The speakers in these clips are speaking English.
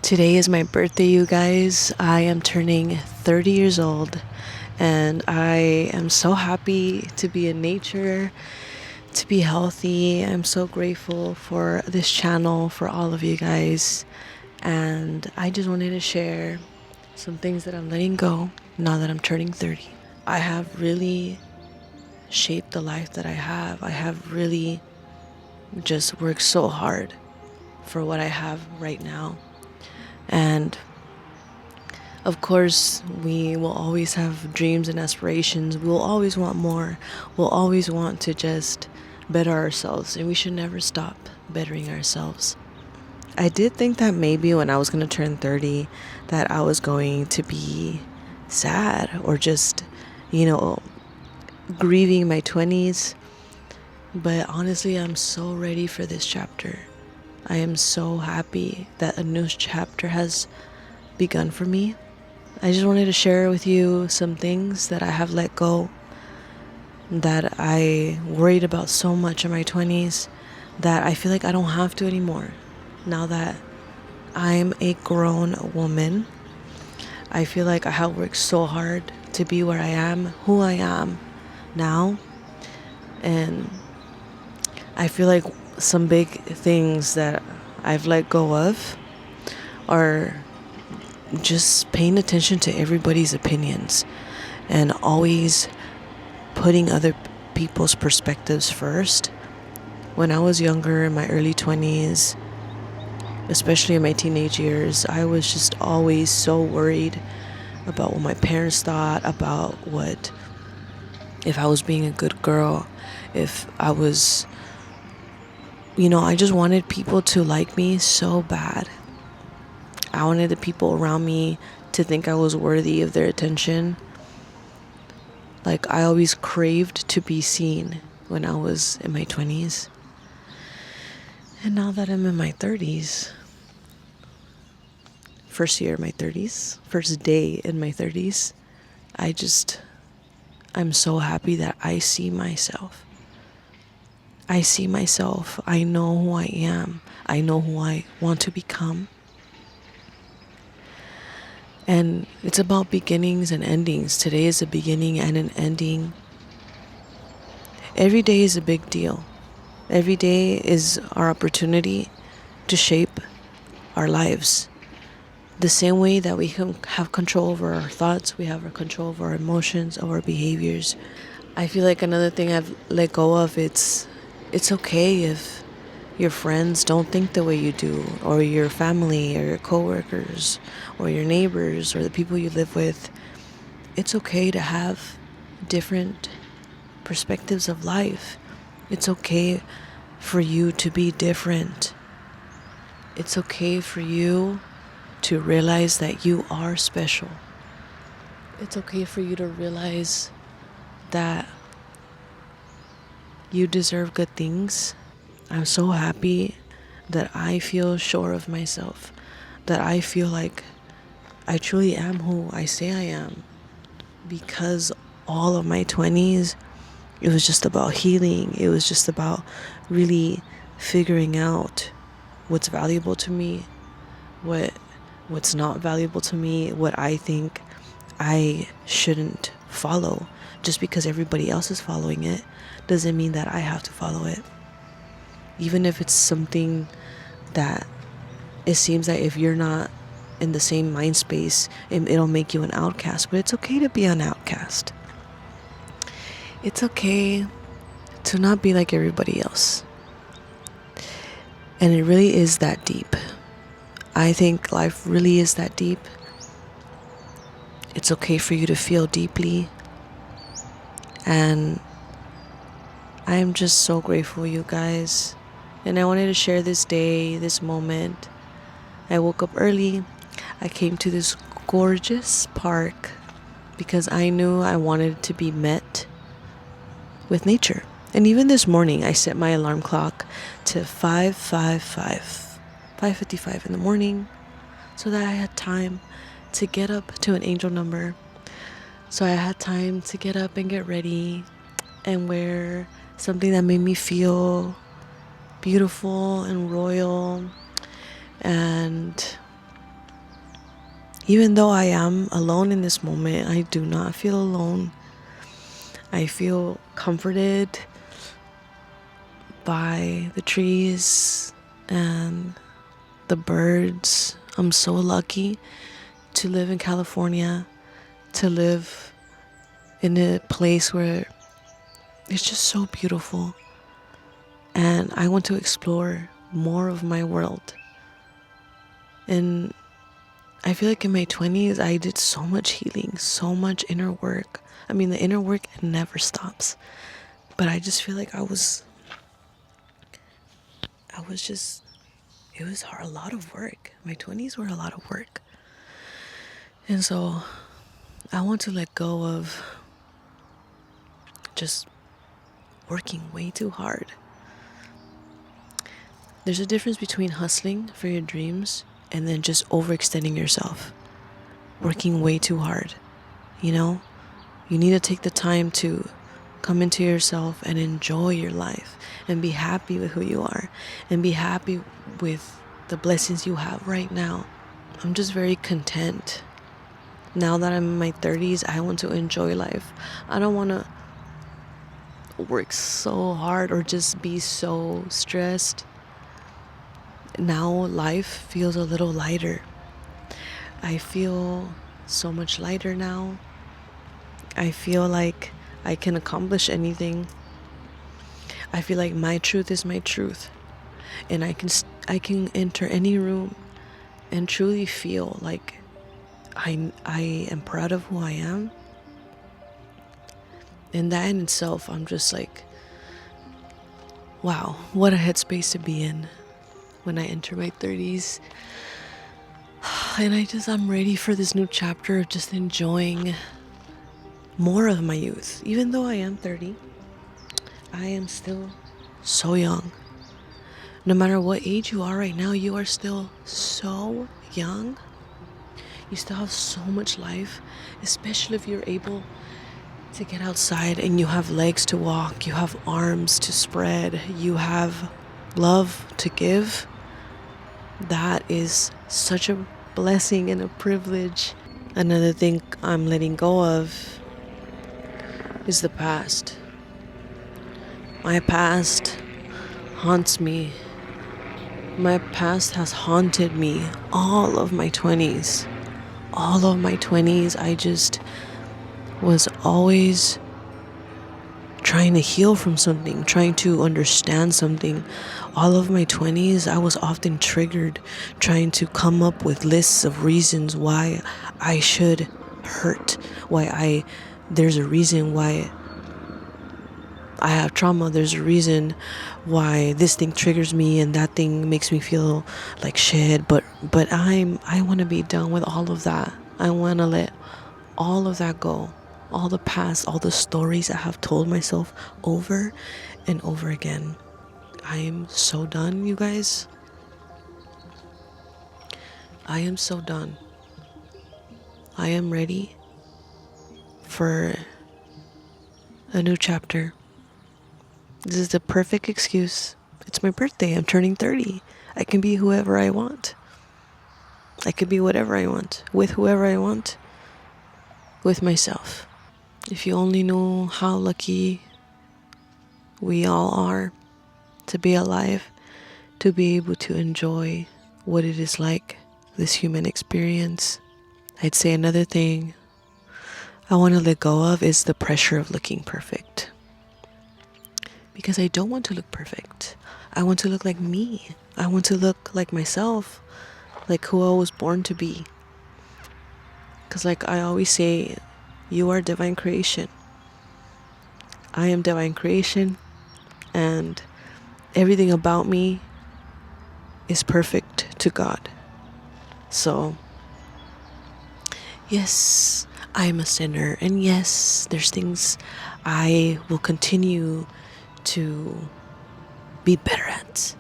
Today is my birthday, you guys. I am turning 30 years old, and I am so happy to be in nature, to be healthy. I'm so grateful for this channel, for all of you guys. And I just wanted to share some things that I'm letting go now that I'm turning 30. I have really shaped the life that I have. I have really just worked so hard for what I have right now. And of course, we will always have dreams and aspirations. We will always want more. We'll always want to just better ourselves, and we should never stop bettering ourselves. I did think that maybe when I was going to turn 30 that I was going to be sad or just, grieving my 20s. But honestly, I'm so ready for this chapter. I am so happy that a new chapter has begun for me. I just wanted to share with you some things that I have let go, that I worried about so much in my 20s, that I feel like I don't have to anymore. Now that I'm a grown woman, I feel like I have worked so hard to be where I am, who I am now. And I feel like some big things that I've let go of are just paying attention to everybody's opinions and always putting other people's perspectives first. When I was younger, in my early 20s, especially in my teenage years, I was just always so worried about what my parents thought, about what, if I was being a good girl, if I was, I just wanted people to like me so bad. I wanted the people around me to think I was worthy of their attention. Like, I always craved to be seen when I was in my 20s. And now that I'm in my 30s, first year in my 30s, first day in my 30s, I'm so happy that I see myself. I see myself. I know who I am. I know who I want to become. And it's about beginnings and endings. Today is a beginning and an ending. Every day is a big deal. Every day is our opportunity to shape our lives. The same way that we can have control over our thoughts, we have our control over our emotions, over our behaviors. I feel like another thing I've let go of, it's okay if your friends don't think the way you do, or your family, or your coworkers, or your neighbors, or the people you live with. It's okay to have different perspectives of life. It's okay for you to be different. It's okay for you to realize that you are special. It's okay for you to realize that you deserve good things. I'm so happy that I feel sure of myself, that I feel like I truly am who I say I am, because all of my 20s, it was just about healing. It was just about really figuring out what's valuable to me, what's not valuable to me, what I think I shouldn't follow. Just because everybody else is following it doesn't mean that I have to follow it. Even if it's something that it seems that if you're not in the same mind space, it'll make you an outcast. But it's okay to be an outcast. It's okay to not be like everybody else. And it really is that deep. I think life really is that deep. It's okay for you to feel deeply. And I'm just so grateful, you guys. And I wanted to share this day, this moment. I woke up early. I came to this gorgeous park because I knew I wanted to be met with nature. And even this morning, I set my alarm clock to 5:55 in the morning, so that I had time to get up to an angel number. So I had time to get up and get ready and wear something that made me feel beautiful and royal. And Even though I am alone in this moment, I do not feel alone. I feel comforted by the trees and the birds. I'm so lucky to live in California, to live in a place where it's just so beautiful. And I want to explore more of my world. And I feel like in my 20s, I did so much healing, so much inner work. I mean, the inner work never stops. But I just feel like it was a lot of work. My 20s were a lot of work. And so I want to let go of just working way too hard. There's a difference between hustling for your dreams and then just overextending yourself, working way too hard. You know, you need to take the time to come into yourself and enjoy your life and be happy with who you are and be happy with the blessings you have right now. I'm just very content. Now that I'm in my 30s, I want to enjoy life. I don't want to work so hard or just be so stressed. Now life feels a little lighter. I feel so much lighter now. I feel like I can accomplish anything. I feel like my truth is my truth, and I can enter any room and truly feel like I am proud of who I am. And that in itself, I'm just like, wow, what a headspace to be in when I enter my 30s. And I'm ready for this new chapter of just enjoying more of my youth. Even though I am 30, I am still so young. No matter what age you are right now, you are still so young. You still have so much life, especially if you're able to get outside and you have legs to walk, you have arms to spread, you have love to give. That is such a blessing and a privilege. Another thing I'm letting go of is the past. My past haunts me. My past has haunted me all of my 20s. All of my 20s, I just was always trying to heal from something, trying to understand something. All of my 20s, I was often triggered, trying to come up with lists of reasons why I should hurt, there's a reason why I have trauma, there's a reason why this thing triggers me and that thing makes me feel like shit, but I want to be done with all of that. I want to let all of that go. All the past, all the stories I have told myself over and over again. I am so done, you guys. I am so done. I am ready for a new chapter. This is the perfect excuse. It's my birthday. I'm turning 30. I can be whoever I want. I could be whatever I want, with whoever I want, with myself. If you only knew how lucky we all are to be alive, to be able to enjoy what it is like, this human experience. I'd say another thing I want to let go of is the pressure of looking perfect. Because I don't want to look perfect. I want to look like me. I want to look like myself, like who I was born to be. Because like I always say, you are divine creation. I am divine creation, and everything about me is perfect to God. So, yes, I am a sinner, and yes, there's things I will continue to be better at.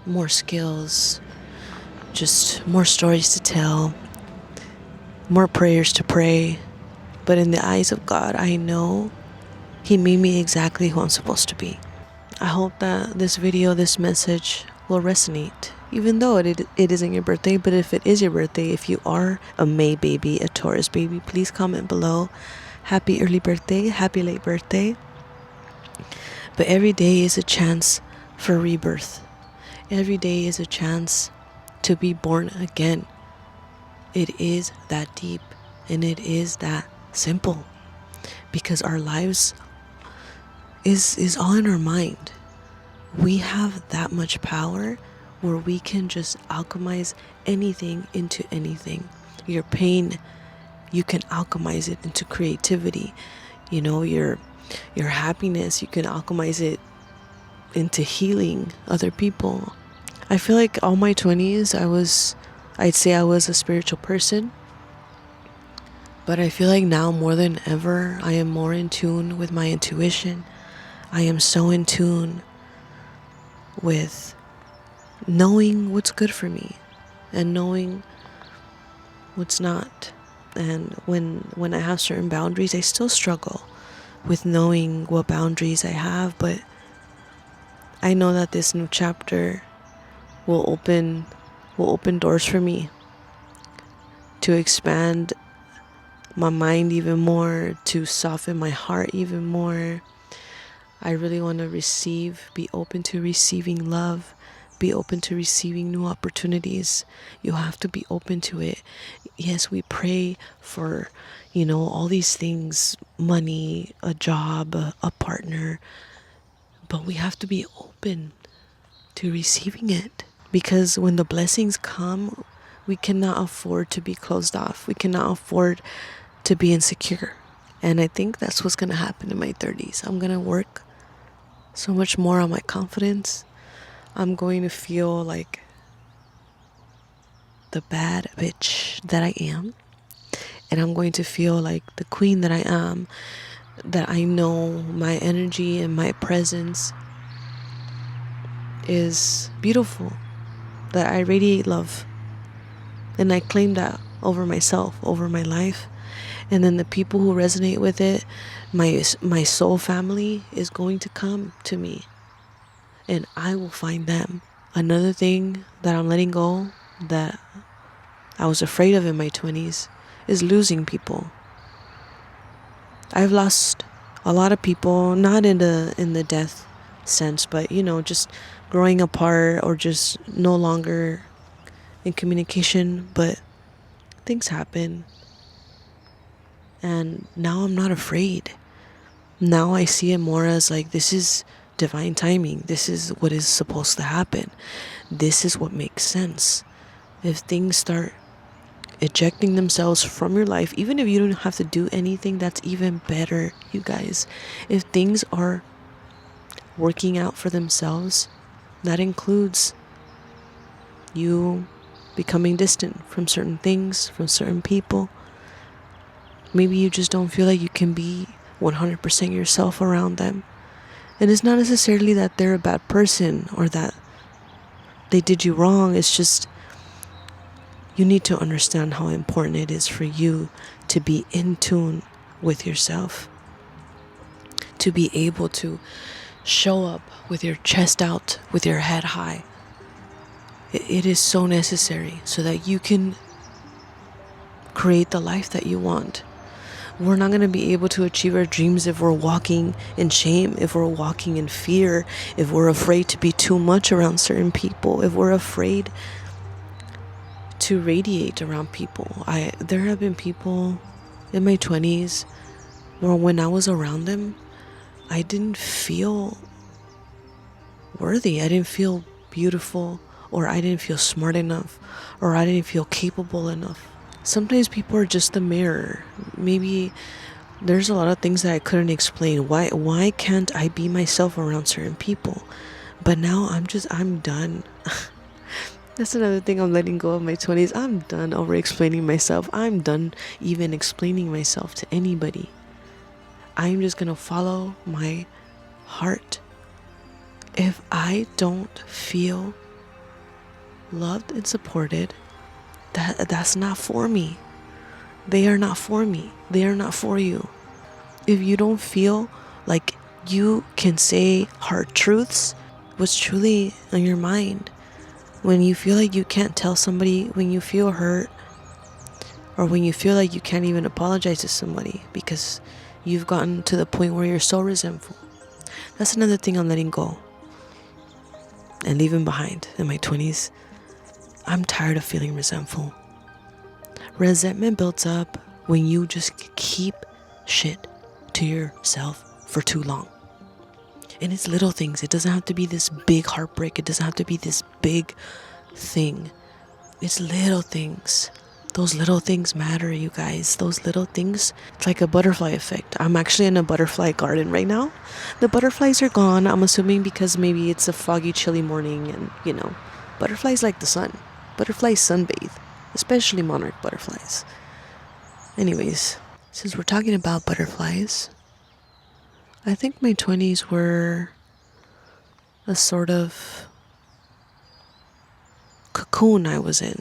More skills, just more stories to tell, more prayers to pray. But in the eyes of God, I know He made me exactly who I'm supposed to be. I hope that this video, this message will resonate. even though it isn't your birthday. But if it is your birthday, if you are a May baby, a Taurus baby, please comment below. Happy early birthday, happy late birthday. But every day is a chance for rebirth. Every day is a chance to be born again. It is that deep and it is that simple, because our lives is all in our mind. We have that much power where we can just alchemize anything into anything. Your pain, you can alchemize it into creativity. You know, your happiness, you can alchemize it into healing other people. I feel like all my 20s I'd say I was a spiritual person. But I feel like now more than ever, I am more in tune with my intuition. I am so in tune with knowing what's good for me and knowing what's not. And when I have certain boundaries, I still struggle with knowing what boundaries I have, but I know that this new chapter will open doors for me to expand my mind even more, to soften my heart even more. I really want to be open to receiving love, be open to receiving new opportunities. You have to be open to it. Yes, we pray for, all these things, money, a job, a partner, but we have to be open to receiving it. Because when the blessings come, we cannot afford to be closed off. We cannot afford to be insecure. And I think that's what's going to happen in my 30s. I'm going to work so much more on my confidence. I'm going to feel like the bad bitch that I am. And I'm going to feel like the queen that I am. That I know my energy and my presence is beautiful. That I radiate love. And I claim that over myself, over my life. And then the people who resonate with it, my soul family, is going to come to me. And I will find them. Another thing that I'm letting go, that I was afraid of in my 20s, is losing people. I've lost a lot of people, not in the death sense, but just growing apart or just no longer in communication. But things happen. And now I'm not afraid. Now I see it more as like, this is divine timing. This is what is supposed to happen. This is what makes sense. If things start ejecting themselves from your life, even if you don't have to do anything, that's even better, you guys. If things are working out for themselves, that includes you becoming distant from certain things, from certain people. Maybe you just don't feel like you can be 100% yourself around them. And it's not necessarily that they're a bad person or that they did you wrong. It's just you need to understand how important it is for you to be in tune with yourself. To be able to show up with your chest out, with your head high. It is so necessary so that you can create the life that you want. We're not going to be able to achieve our dreams if we're walking in shame, if we're walking in fear, if we're afraid to be too much around certain people, if we're afraid to radiate around people. There have been people in my 20s where when I was around them, I didn't feel worthy. I didn't feel beautiful, or I didn't feel smart enough, or I didn't feel capable enough. Sometimes people are just a mirror. Maybe there's a lot of things that I couldn't explain. Why can't I be myself around certain people? But now I'm done. That's another thing I'm letting go of my 20s. I'm done over explaining myself. I'm done even explaining myself to anybody. I'm just gonna follow my heart. If I don't feel loved and supported, that's not for me. They are not for me. They are not for you. If you don't feel like you can say hard truths, what's truly on your mind, When you feel like you can't tell somebody, when you feel hurt, or when you feel like you can't even apologize to somebody because you've gotten to the point where you're so resentful. That's another thing I'm letting go and leaving behind in my 20s. I'm tired of feeling resentful. Resentment builds up when you just keep shit to yourself for too long. And it's little things. It doesn't have to be this big heartbreak. It doesn't have to be this big thing. It's little things. Those little things matter, you guys. Those little things, it's like a butterfly effect. I'm actually in a butterfly garden right now. The butterflies are gone, I'm assuming because maybe it's a foggy, chilly morning and, butterflies like the sun. Butterflies sunbathe, especially monarch butterflies. Anyways, since we're talking about butterflies, I think my 20s were a sort of cocoon I was in.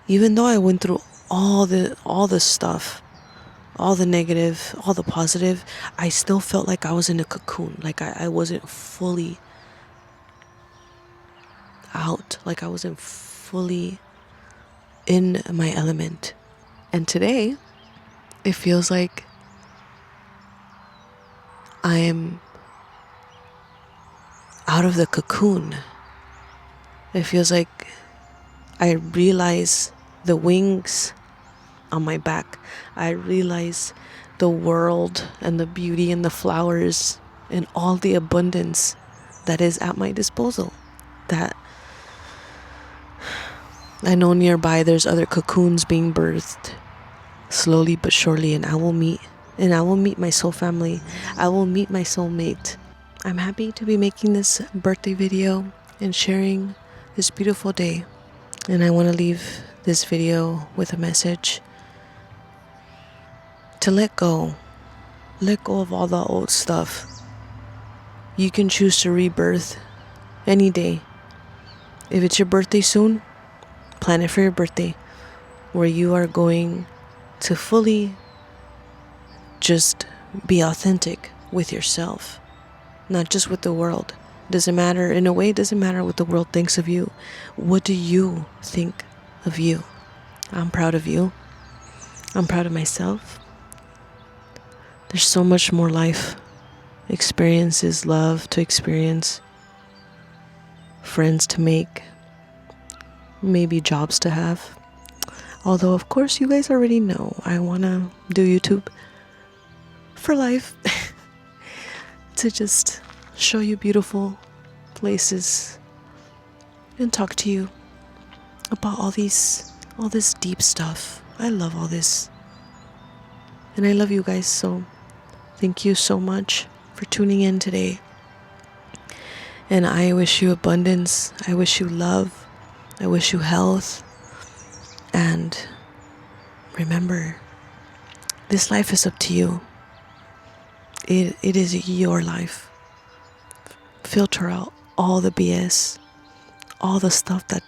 Even though I went through all the stuff, all the negative, all the positive, I still felt like I was in a cocoon. Like I wasn't fully out. Like I wasn't fully in my element. And today, it feels like I am out of the cocoon. It feels like I realize the wings on my back. I realize the world and the beauty and the flowers and all the abundance that is at my disposal. That I know nearby there's other cocoons being birthed slowly but surely, and I will meet my soul family. I will meet my soulmate. I'm happy to be making this birthday video and sharing this beautiful day. And I want to leave this video with a message to let go. Let go of all the old stuff. You can choose to rebirth any day. If it's your birthday soon, plan it for your birthday, where you are going to fully just be authentic with yourself, not just with the world. Doesn't matter, in a way, it doesn't matter what the world thinks of you. What do you think of you? I'm proud of you. I'm proud of myself. There's so much more life experiences, love to experience, friends to make, maybe jobs to have. Although, of course, you guys already know I want to do YouTube for life to just show you beautiful places and talk to you about all this deep stuff. I love all this. And I love you guys, so thank you so much for tuning in today. And I wish you abundance. I wish you love. I wish you health. And remember, this life is up to you. It is your life. Filter out all the BS, all the stuff that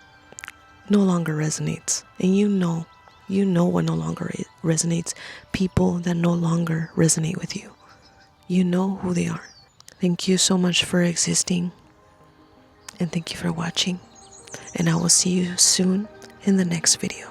no longer resonates. And you know what no longer resonates. People that no longer resonate with you. You know who they are. Thank you so much for existing. And thank you for watching. And I will see you soon in the next video.